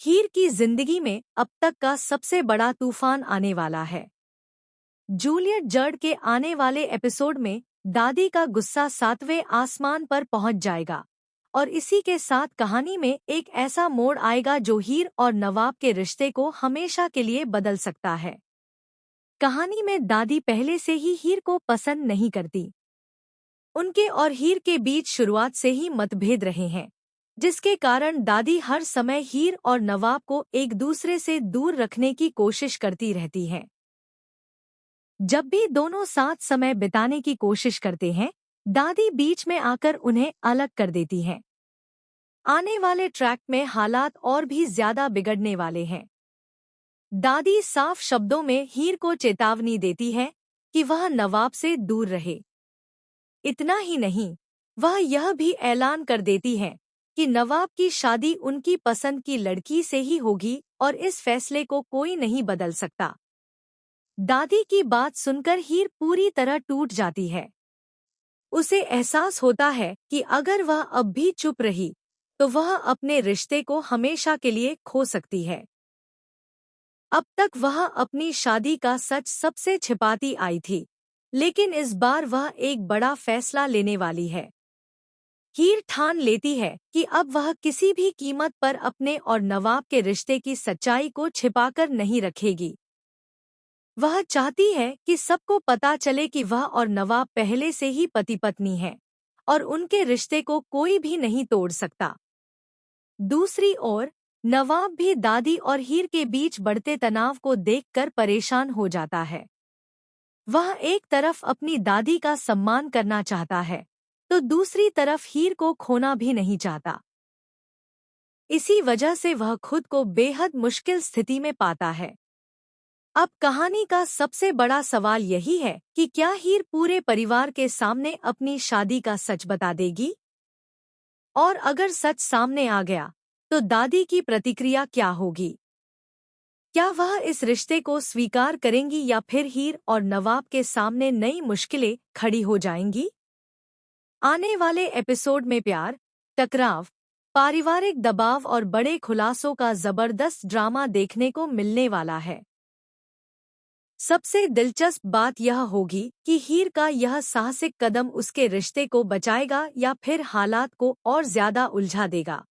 हीर की जिंदगी में अब तक का सबसे बड़ा तूफान आने वाला है। जूलियट जर्ड के आने वाले एपिसोड में दादी का गुस्सा 7वें आसमान पर पहुंच जाएगा और इसी के साथ कहानी में एक ऐसा मोड़ आएगा जो हीर और नवाब के रिश्ते को हमेशा के लिए बदल सकता है। कहानी में दादी पहले से ही हीर को पसंद नहीं करती। उनके और हीर के बीच शुरुआत से ही मतभेद रहे हैं, जिसके कारण दादी हर समय हीर और नवाब को एक दूसरे से दूर रखने की कोशिश करती रहती हैं। जब भी दोनों साथ समय बिताने की कोशिश करते हैं, दादी बीच में आकर उन्हें अलग कर देती हैं। आने वाले ट्रैक में हालात और भी ज्यादा बिगड़ने वाले हैं। दादी साफ शब्दों में हीर को चेतावनी देती है कि वह नवाब से दूर रहे। इतना ही नहीं, वह यह भी ऐलान कर देती है कि नवाब की शादी उनकी पसंद की लड़की से ही होगी और इस फैसले को कोई नहीं बदल सकता। दादी की बात सुनकर हीर पूरी तरह टूट जाती है। उसे एहसास होता है कि अगर वह अब भी चुप रही तो वह अपने रिश्ते को हमेशा के लिए खो सकती है। अब तक वह अपनी शादी का सच सबसे छिपाती आई थी, लेकिन इस बार वह एक बड़ा फैसला लेने वाली है। हीर ठान लेती है कि अब वह किसी भी कीमत पर अपने और नवाब के रिश्ते की सच्चाई को छिपाकर नहीं रखेगी। वह चाहती है कि सबको पता चले कि वह और नवाब पहले से ही पति पत्नी हैं और उनके रिश्ते को कोई भी नहीं तोड़ सकता। दूसरी ओर नवाब भी दादी और हीर के बीच बढ़ते तनाव को देखकर परेशान हो जाता है। वह एक तरफ अपनी दादी का सम्मान करना चाहता है तो दूसरी तरफ हीर को खोना भी नहीं चाहता। इसी वजह से वह खुद को बेहद मुश्किल स्थिति में पाता है। अब कहानी का सबसे बड़ा सवाल यही है कि क्या हीर पूरे परिवार के सामने अपनी शादी का सच बता देगी? और अगर सच सामने आ गया तो दादी की प्रतिक्रिया क्या होगी? क्या वह इस रिश्ते को स्वीकार करेंगी या फिर हीर और नवाब के सामने नई मुश्किलें खड़ी हो जाएंगी? आने वाले एपिसोड में प्यार, टकराव, पारिवारिक दबाव और बड़े खुलासों का जबरदस्त ड्रामा देखने को मिलने वाला है। सबसे दिलचस्प बात यह होगी कि हीर का यह साहसिक कदम उसके रिश्ते को बचाएगा या फिर हालात को और ज्यादा उलझा देगा।